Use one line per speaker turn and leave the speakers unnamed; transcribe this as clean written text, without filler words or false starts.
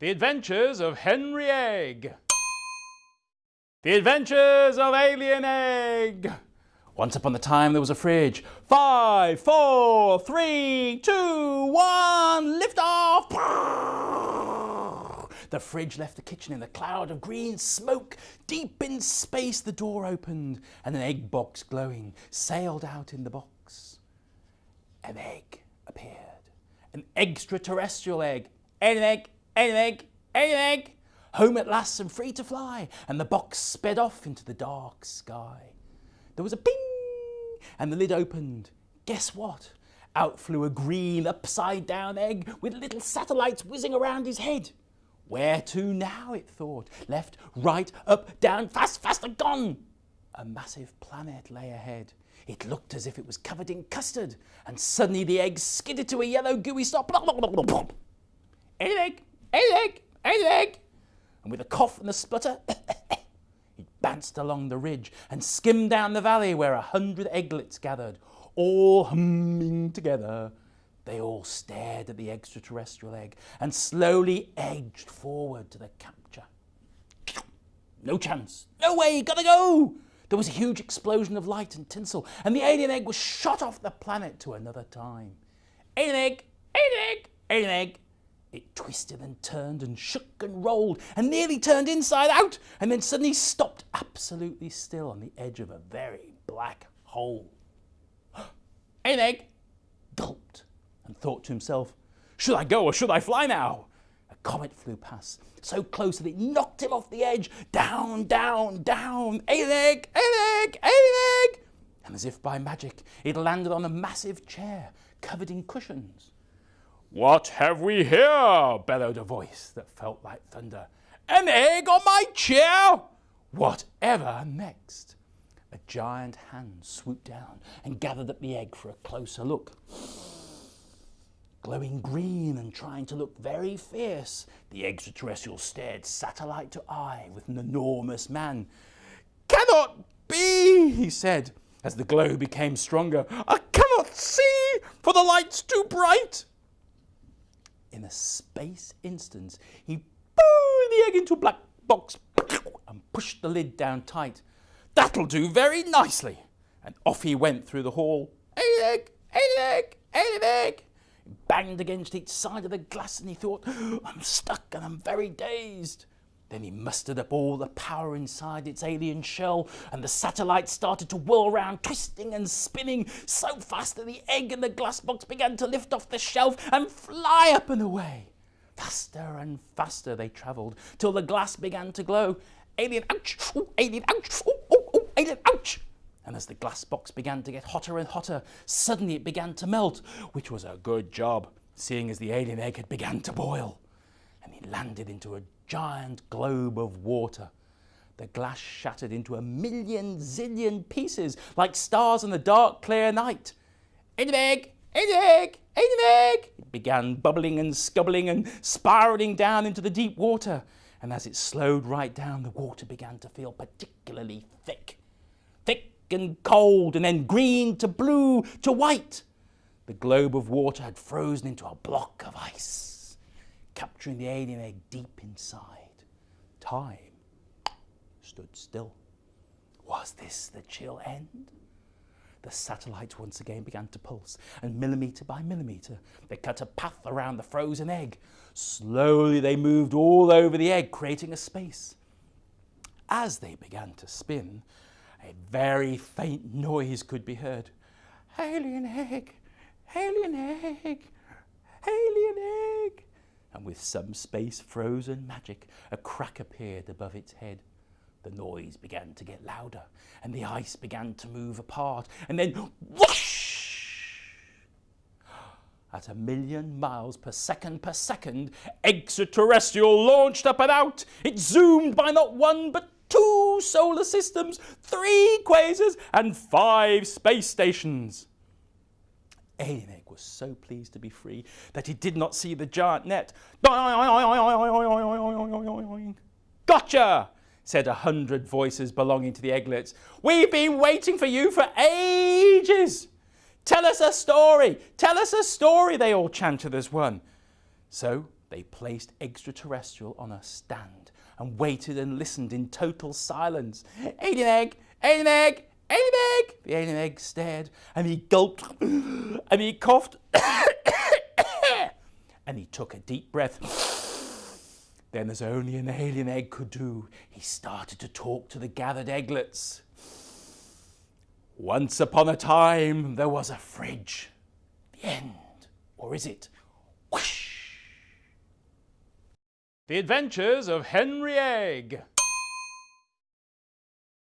The Adventures of Henry Egg. The Adventures of Alien Egg. Once upon a time there was a fridge. 5, 4, 3, 2, 1, lift off! The fridge left the kitchen in a cloud of green smoke. Deep in space the door opened and an egg box glowing sailed out in the box. An egg appeared. An extraterrestrial egg. Alien egg. Alien egg, alien egg, home at last and free to fly, and the box sped off into the dark sky. There was a ping, and the lid opened. Guess what? Out flew a green upside-down egg with little satellites whizzing around his head. Where to now, it thought. Left, right, up, down, fast, faster, gone. A massive planet lay ahead. It looked as if it was covered in custard, and suddenly the egg skidded to a yellow gooey stop. Alien egg. Alien egg, alien egg. And with a cough and a splutter, he bounced along the ridge and skimmed down the valley where 100 egglets gathered, all humming together. They all stared at the extraterrestrial egg and slowly edged forward to the capture. No chance, no way, gotta go! There was a huge explosion of light and tinsel, and the alien egg was shot off the planet to another time. Alien egg, alien egg, alien egg. It twisted and turned and shook and rolled and nearly turned inside out and then suddenly stopped absolutely still on the edge of a very black hole. Alien egg gulped and thought to himself, should I go or should I fly now? A comet flew past, so close that it knocked him off the edge. Down, down, down. Alien egg, alien egg, alien egg. And as if by magic, it landed on a massive chair covered in cushions. What have we here? Bellowed a voice that felt like thunder. An egg on my chair? Whatever next? A giant hand swooped down and gathered up the egg for a closer look. Glowing green and trying to look very fierce, the extraterrestrial stared satellite to eye with an enormous man. Cannot be, he said, as the glow became stronger. I cannot see, for the light's too bright. In a space instant, he blew the egg into a black box and pushed the lid down tight. That'll do very nicely. And off he went through the hall. Alien egg, alien egg, alien egg. He banged against each side of the glass and he thought, I'm stuck and I'm very dazed. Then he mustered up all the power inside its alien shell and the satellite started to whirl around, twisting and spinning so fast that the egg and the glass box began to lift off the shelf and fly up and away. Faster and faster they travelled till the glass began to glow. Alien ouch! Ooh, alien ouch! Ooh, ooh, ooh, alien ouch! And as the glass box began to get hotter and hotter, suddenly it began to melt, which was a good job, seeing as the alien egg had begun to boil. And he landed into a giant globe of water. The glass shattered into a million zillion pieces like stars in the dark clear night. Alien egg, alien egg, alien egg. It began bubbling and scubbling and spiralling down into the deep water. And as it slowed right down, the water began to feel particularly thick. Thick and cold, and then green to blue to white. The globe of water had frozen into a block of ice, capturing the alien egg deep inside. Time stood still. Was this the chill end? The satellites once again began to pulse, and millimetre by millimetre, they cut a path around the frozen egg. Slowly they moved all over the egg, creating a space. As they began to spin, a very faint noise could be heard. Alien egg, alien egg, alien egg. And with some space-frozen magic, a crack appeared above its head. The noise began to get louder, and the ice began to move apart, and then whoosh! At 1,000,000 miles per second, extraterrestrial launched up and out. It zoomed by not one but 2 solar systems, 3 quasars, and 5 space stations. Alien egg was so pleased to be free that he did not see the giant net. Gotcha! Said 100 voices belonging to the egglets. We've been waiting for you for ages. Tell us a story. Tell us a story, they all chanted as one. So They placed Extraterrestrial on a stand and waited and listened in total silence. Alien egg! Alien egg! Alien egg! The alien egg stared, and he gulped, and he coughed, and he took a deep breath. Then, as only an alien egg could do, he started to talk to the gathered egglets. Once upon a time, there was a fridge. The end. Or is it? Whoosh! The Adventures of Henry Egg.